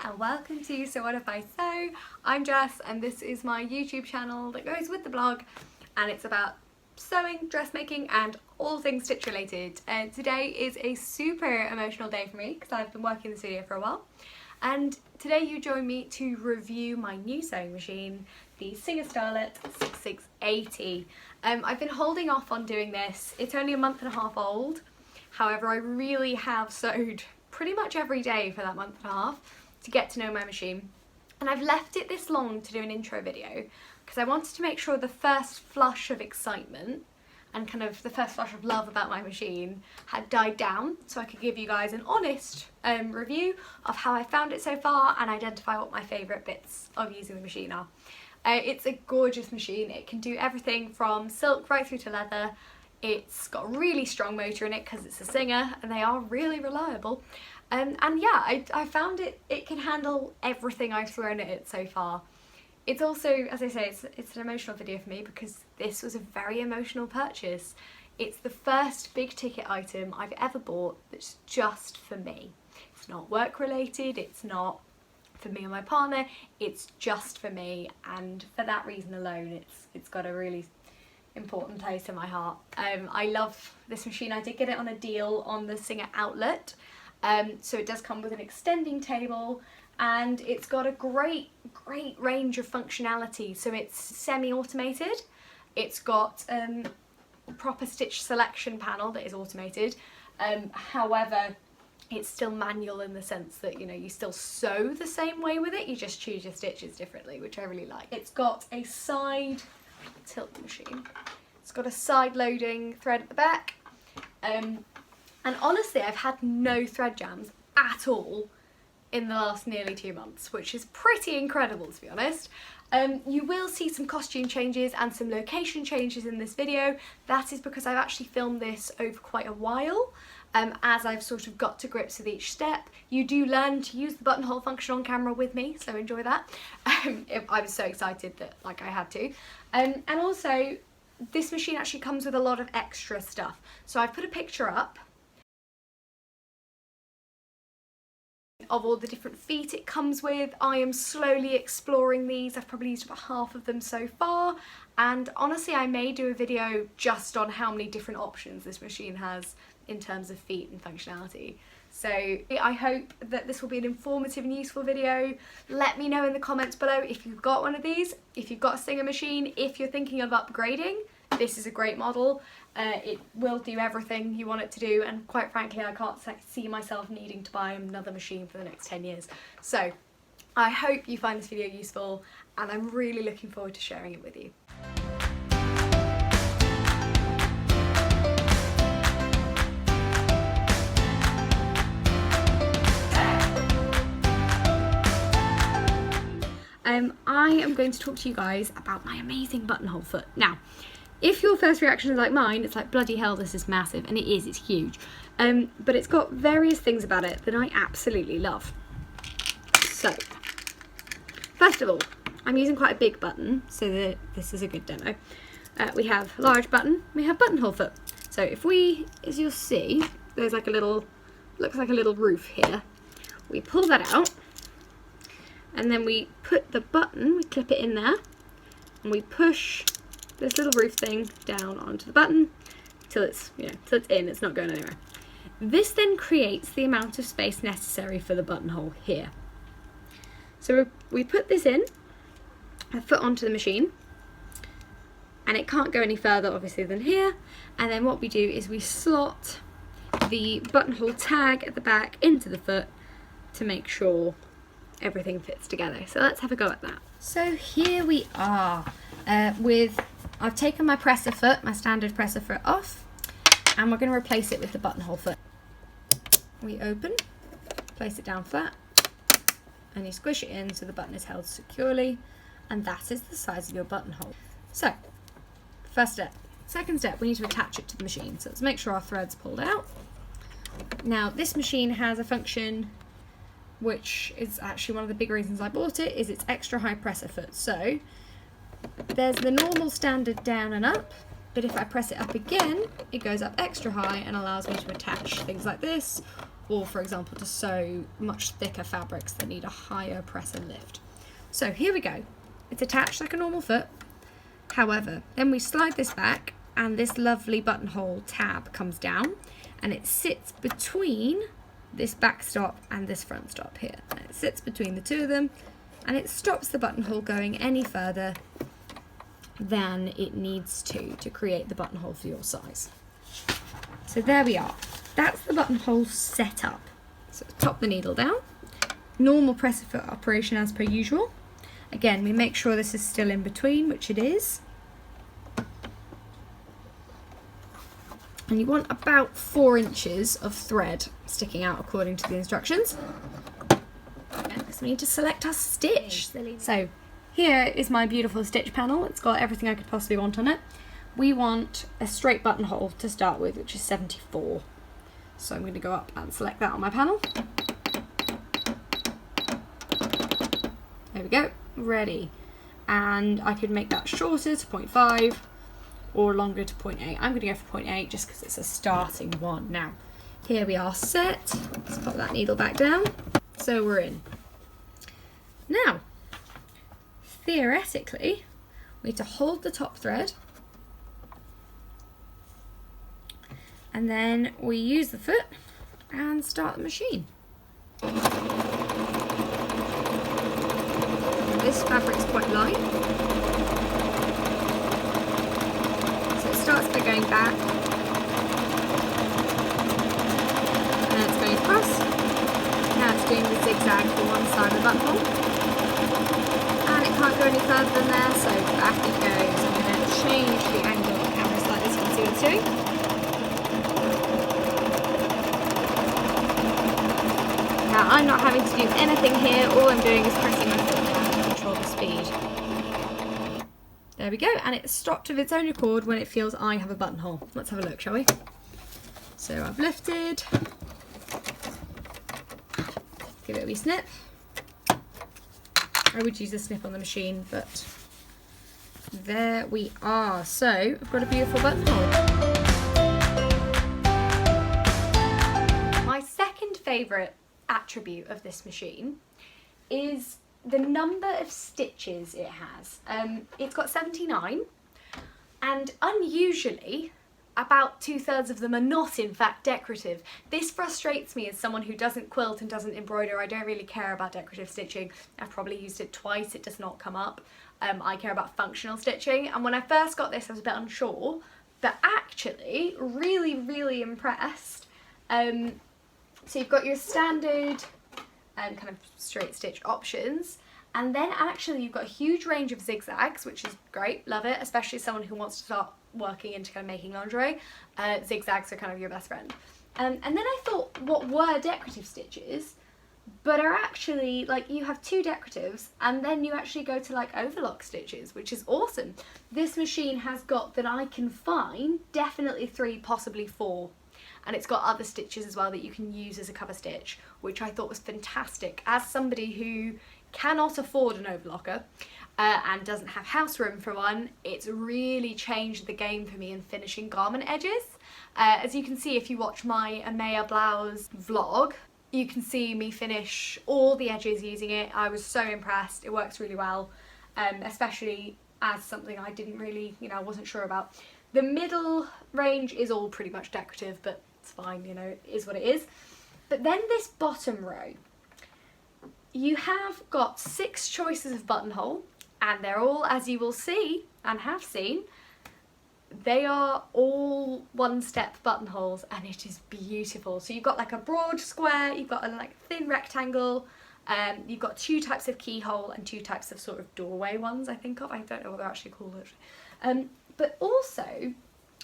and welcome to So What If I Sew. I'm Jess and this is my YouTube channel that goes with the blog, and it's about sewing, dressmaking and all things stitch related. Today is a super emotional day for me because I've been working this video for a while, and today you join me to review my new sewing machine, the Starlet 6680. I've been holding off on doing this. It's only a month and a half old. However, I really have sewed pretty much every day for that month and a half to get to know my machine, and I've left it this long to do an intro video because I wanted to make sure the first flush of excitement and kind of the first flush of love about my machine had died down, so I could give you guys an honest review of how I found it so far and identify what my favourite bits of using the machine are. It's a gorgeous machine. It can do everything from silk right through to leather. It's got a really strong motor in it because it's a Singer and they are really reliable. And yeah, I found it can handle everything I've thrown at it so far. It's also, as I say, it's an emotional video for me because this was a very emotional purchase. It's the first big ticket item I've ever bought that's just for me. It's not work related, it's not for me and my partner, it's just for me, and for that reason alone it's got a really important place in my heart. I love this machine. I did get it on a deal on the Singer outlet, so it does come with an extending table and it's got a great range of functionality. So it's semi-automated, it's got a proper stitch selection panel that is automated, however it's still manual in the sense that, you know, you still sew the same way with it, you just choose your stitches differently, which I really like. It's got a side tilt machine. It's got a side loading thread at the back, and honestly I've had no thread jams at all in the last nearly 2 months, which is pretty incredible, to be honest. You will see some costume changes and some location changes in this video. That is because I've actually filmed this over quite a while, as I've sort of got to grips with each step. You do learn to use the buttonhole function on camera with me, so enjoy that. I was so excited that I had to. And also, this machine actually comes with a lot of extra stuff. So I've put a picture up of all the different feet it comes with. I am slowly exploring these. I've probably used about half of them so far, and honestly I may do a video just on how many different options this machine has in terms of feet and functionality. So I hope that this will be an informative and useful video. Let me know in the comments below if you've got one of these, if you've got a Singer machine, if you're thinking of upgrading. This is a great model. It will do everything you want it to do, and quite frankly I can't see myself needing to buy another machine for the next 10 years. So I hope you find this video useful, and I'm really looking forward to sharing it with you. I am going to talk to you guys about my amazing buttonhole foot. Now, if your first reaction is like mine, it's like, bloody hell, this is massive, and it is, it's huge. But it's got various things about it that I absolutely love. So, first of all, I'm using quite a big button, so that this is a good demo. We have large button, we have buttonhole foot. So if we, as you'll see, there's like a little, looks like a little roof here. We pull that out, and then we put the button, we clip it in there, and we push this little roof thing down onto the button till it's, till it's in, it's not going anywhere. This then creates the amount of space necessary for the buttonhole here. So we put this in, a foot onto the machine, and it can't go any further obviously than here, and then what we do is we slot the buttonhole tag at the back into the foot to make sure everything fits together. So let's have a go at that. So here we are I've taken my presser foot, my standard presser foot off, and we're going to replace it with the buttonhole foot. We open, place it down flat, and you squish it in so the button is held securely, and that is the size of your buttonhole. So, first step. Second step, we need to attach it to the machine. So let's make sure our thread's pulled out. Now, this machine has a function which is actually one of the big reasons I bought it, is its extra high presser foot. So there's the normal standard down and up, but if I press it up again, it goes up extra high and allows me to attach things like this, or for example to sew much thicker fabrics that need a higher press and lift. So here we go. It's attached like a normal foot. However, then we slide this back and this lovely buttonhole tab comes down and it sits between this back stop and this front stop here. And it sits between the two of them and it stops the buttonhole going any further than it needs to create the buttonhole for your size. So there we are. That's the buttonhole set up. So top the needle down. Normal press foot operation as per usual. Again, we make sure this is still in between, which it is. And you want about 4 inches of thread sticking out according to the instructions. Because we need to select our stitch. So here is my beautiful stitch panel. It's got everything I could possibly want on it. We want a straight buttonhole to start with, which is 74. So I'm going to go up and select that on my panel. There we go, ready. And I could make that shorter to 0.5 or longer to 0.8. I'm going to go for 0.8 just because it's a starting one. Now, here we are set. Let's pop that needle back down. So we're in. Now, theoretically, we need to hold the top thread and then we use the foot and start the machine. This fabric is quite light, so it starts by going back and then it's going across. Now it's doing the zigzag for one side of the buttonhole and it can't go any further than there, so back it goes. I'm going to change the angle of the camera slightly so you can see what it's doing. Now I'm not having to do anything here, all I'm doing is pressing my foot down to control the speed. There we go, and it stopped of its own accord when it feels I have a buttonhole. Let's have a look, shall we? So I've lifted, give it a wee snip. I would use a snip on the machine, but there we are. So I've got a beautiful buttonhole. My second favourite attribute of this machine is the number of stitches it has. It's got 79 and unusually about 2/3 of them are not in fact decorative. This frustrates me as someone who doesn't quilt and doesn't embroider. I don't really care about decorative stitching. I've probably used it twice, it does not come up. I care about functional stitching, and when I first got this I was a bit unsure, but actually really impressed. So you've got your standard kind of straight stitch options, and then actually you've got a huge range of zigzags, which is great, love it, especially someone who wants to start working into kind of making lingerie. Zigzags are kind of your best friend. And then I thought, what were decorative stitches, but are actually, like, you have 2 decoratives and then you actually go to like overlock stitches, which is awesome. This machine has got, that I can find, definitely 3, possibly 4. And it's got other stitches as well that you can use as a cover stitch, which I thought was fantastic. As somebody who cannot afford an overlocker and doesn't have house room for one, it's really changed the game for me in finishing garment edges. As you can see if you watch my Amaya blouse vlog, you can see me finish all the edges using it. I was so impressed, it works really well, especially as something I didn't really, I wasn't sure about. The middle range is all pretty much decorative, but it's fine, it is what it is. But then this bottom row, you have got 6 choices of buttonhole, and they're all, as you will see and have seen, they are all one-step buttonholes, and it is beautiful. So you've got like a broad square, you've got a like thin rectangle, you've got 2 types of keyhole and 2 types of sort of doorway ones, I think of. I don't know what they're actually called. But also,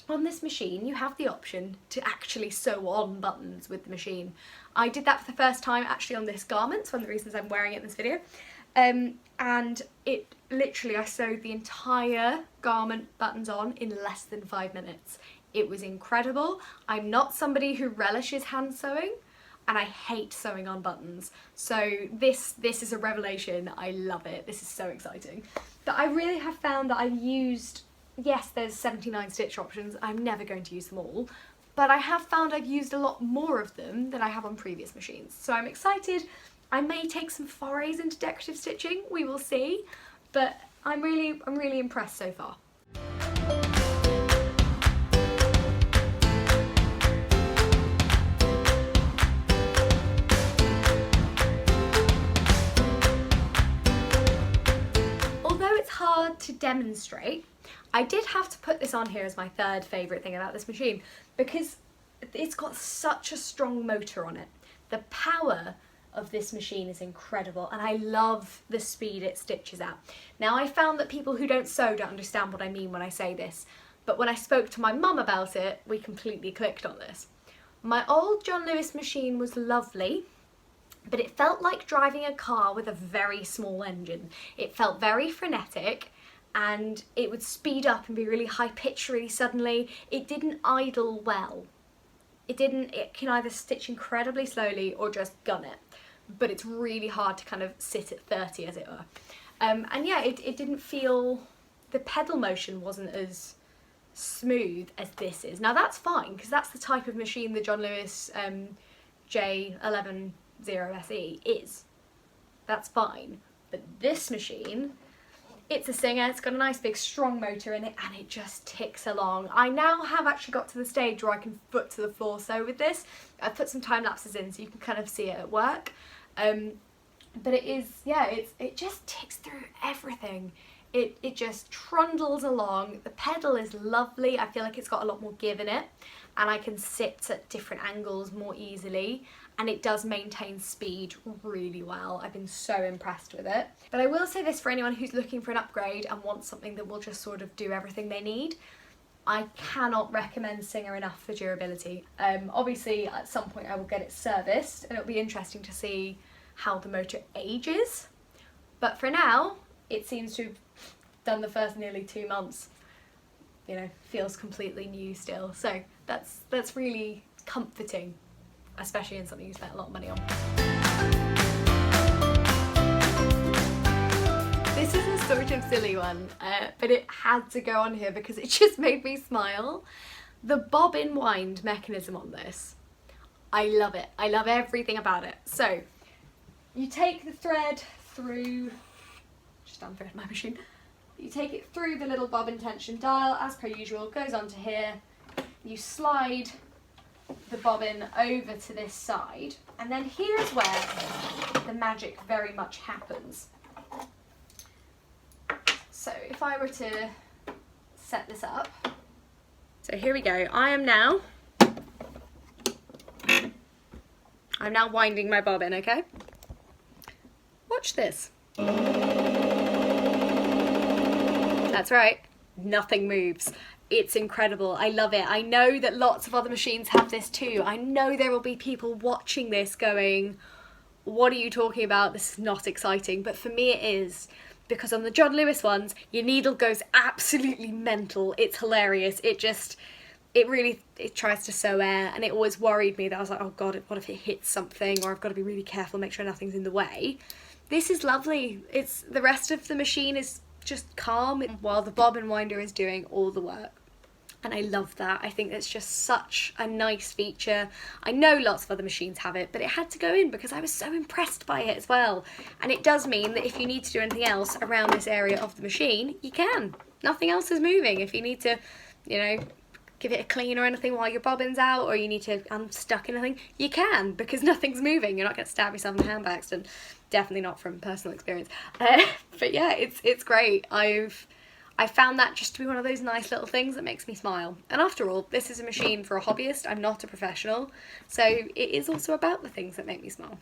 on this machine, you have the option to actually sew on buttons with the machine. I did that for the first time actually on this garment. It's one of the reasons I'm wearing it in this video. And it literally, I sewed the entire garment buttons on in less than 5 minutes. It was incredible. I'm not somebody who relishes hand sewing, and I hate sewing on buttons. So this is a revelation. I love it. This is so exciting. But I really have found that I've used, yes, there's 79 stitch options. I'm never going to use them all, but I have found I've used a lot more of them than I have on previous machines. So I'm excited. I may take some forays into decorative stitching, we will see, but I'm really impressed so far. Although it's hard to demonstrate, I did have to put this on here as my third favourite thing about this machine because it's got such a strong motor on it. The power of this machine is incredible, and I love the speed it stitches at. Now, I found that people who don't sew don't understand what I mean when I say this, but when I spoke to my mum about it, we completely clicked on this. My old John Lewis machine was lovely, but it felt like driving a car with a very small engine. It felt very frenetic, and it would speed up and be really high pitched really suddenly. It didn't idle well. It can either stitch incredibly slowly or just gun it, but it's really hard to kind of sit at 30, as it were. And yeah, it didn't feel, the pedal motion wasn't as smooth as this is. Now that's fine, because that's the type of machine the John Lewis J110 SE is. That's fine. But this machine, it's a Singer, it's got a nice big strong motor in it, and it just ticks along. I now have actually got to the stage where I can foot to the floor sew with this. I've put some time lapses in so you can kind of see it at work. But it is, yeah, it just ticks through everything. It just trundles along. The pedal is lovely. I feel like it's got a lot more give in it, and I can sit at different angles more easily, and it does maintain speed really well. I've been so impressed with it. But I will say this for anyone who's looking for an upgrade and wants something that will just sort of do everything they need. I cannot recommend Singer enough for durability. Obviously at some point I will get it serviced, and it'll be interesting to see how the motor ages. But for now, it seems to have done the first nearly 2 months. You know, feels completely new still. So that's really comforting, especially in something you spent a lot of money on. This is a sort of silly one, but it had to go on here because it just made me smile. The bobbin wind mechanism on this, I love it. I love everything about it. So you take the thread through, just unthread my machine. You take it through the little bobbin tension dial, as per usual, goes onto here. You slide the bobbin over to this side, and then here is where the magic very much happens. So if I were to set this up, so here we go. I'm now winding my bobbin, okay? Watch this. That's right, nothing moves. It's incredible. I love it. I know that lots of other machines have this too. I know there will be people watching this going, what are you talking about? This is not exciting. But for me it is, because on the John Lewis ones, your needle goes absolutely mental. It's hilarious. It tries to sew air, and it always worried me that I was like, oh God, what if it hits something, or I've got to be really careful, make sure nothing's in the way. This is lovely. The rest of the machine is just calm while the bobbin winder is doing all the work, and I love that. I think it's just such a nice feature. I know lots of other machines have it, but it had to go in because I was so impressed by it as well. And it does mean that if you need to do anything else around this area of the machine, you can. Nothing else is moving. If you need to, you know, give it a clean or anything while your bobbin's out, or you need to unstuck anything, you can, because nothing's moving. You're not going to stab yourself in the hand by accident. Definitely not from personal experience. But yeah, it's great. I found that just to be one of those nice little things that makes me smile. And after all, this is a machine for a hobbyist. I'm not a professional. So it is also about the things that make me smile.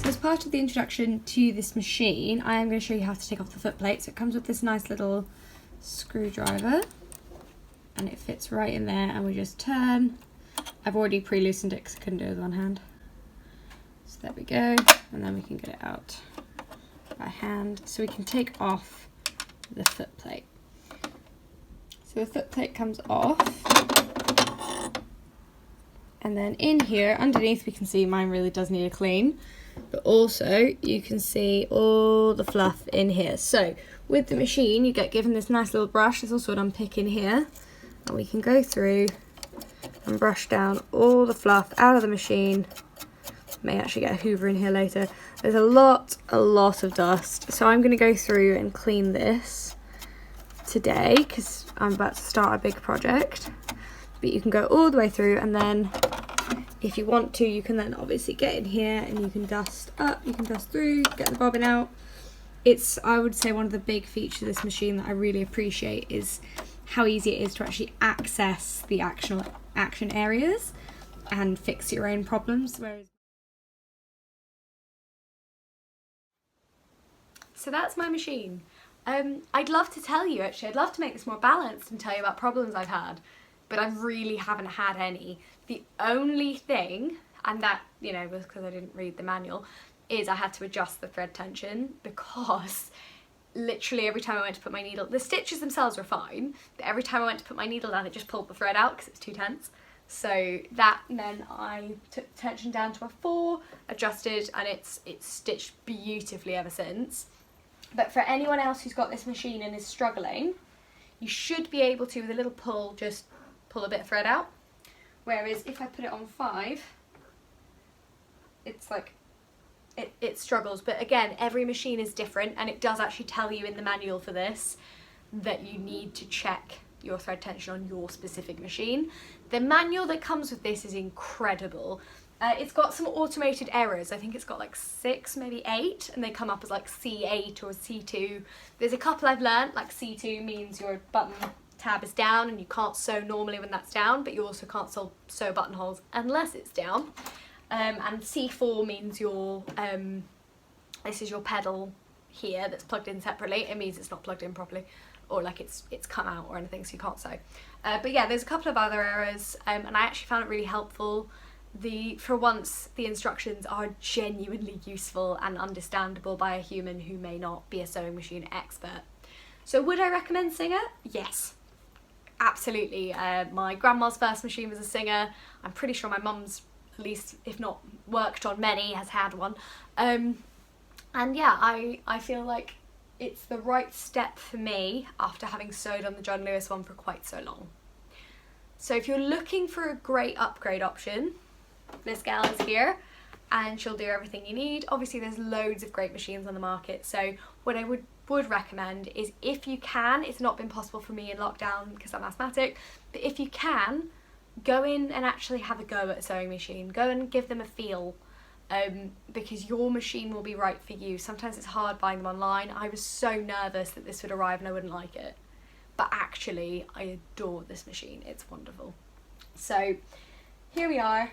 As part of the introduction to this machine, I am going to show you how to take off the foot plate. So it comes with this nice little screwdriver, and it fits right in there, and we just turn. I've already pre-loosened it because I couldn't do it with one hand. So there we go, and then we can get it out by hand. So we can take off the foot plate. So the foot plate comes off, And then in here, underneath, we can see mine really does need a clean. But also, you can see all the fluff in here. So, with the machine, you get given this nice little brush. There's also an unpick in here. And we can go through and brush down all the fluff out of the machine. May actually get a hoover in here later. There's a lot of dust. So I'm going to go through and clean this today because I'm about to start a big project. But you can go all the way through, and then if you want to, you can then obviously get in here and you can dust up, you can dust through, get the bobbin out. It's, I would say, one of the big features of this machine that I really appreciate is how easy it is to actually access the action areas and fix your own problems. So that's my machine. I'd love to tell you, actually, I'd love to make this more balanced and tell you about problems I've had, but I really haven't had any. The only thing, and that, you know, was because I didn't read the manual, is I had to adjust the thread tension because literally every time I went to put my needle, the stitches themselves were fine, but every time I went to put my needle down, it just pulled the thread out because it was too tense. So that meant I took the tension down to a 4, adjusted, and it's stitched beautifully ever since. But for anyone else who's got this machine and is struggling, you should be able to, with a little pull, just pull a bit of thread out. Whereas if I put it on 5, it's like, it struggles. But again, every machine is different, and it does actually tell you in the manual for this that you need to check your thread tension on your specific machine. The manual that comes with this is incredible. It's got some automated errors. I think it's got like 6, maybe 8, and they come up as like C8 or C2. There's a couple I've learnt, like C2 means your button tab is down and you can't sew normally when that's down, but you also can't sew buttonholes unless it's down. And C4 means your, this is your pedal here that's plugged in separately. It means it's not plugged in properly, or like it's come out or anything, so you can't sew. But yeah, there's a couple of other errors, and I actually found it really helpful. For once, the instructions are genuinely useful and understandable by a human who may not be a sewing machine expert. So would I recommend Singer? Yes, absolutely. My grandma's first machine was a Singer. I'm pretty sure my mum's, at least if not worked on many, has had one. And yeah, I feel like it's the right step for me after having sewed on the John Lewis one for quite so long. So if you're looking for a great upgrade option, this gal is here and she'll do everything you need. Obviously there's loads of great machines on the market, so what I would recommend is, if you can, it's not been possible for me in lockdown because I'm asthmatic, but if you can, go in and actually have a go at a sewing machine. Go and give them a feel, because your machine will be right for you. Sometimes it's hard buying them online. I was so nervous that this would arrive and I wouldn't like it, but actually I adore this machine. It's wonderful. So here we are.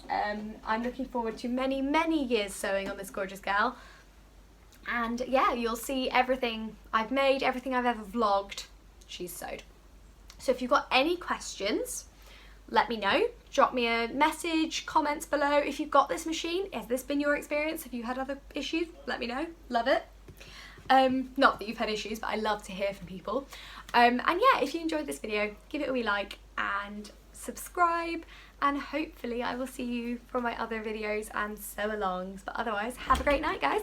I'm looking forward to many years sewing on this gorgeous gal, and yeah, you'll see everything I've made, everything I've ever vlogged, she's sewed. So if you've got any questions, let me know. Drop me a message, comments below. If you've got this machine, has this been your experience? Have you had other issues? Let me know. Love it. Not that you've had issues, but I love to hear from people. And yeah, if you enjoyed this video, give it a wee like and subscribe, and hopefully I will see you for my other videos and sew alongs. But otherwise, have a great night, guys.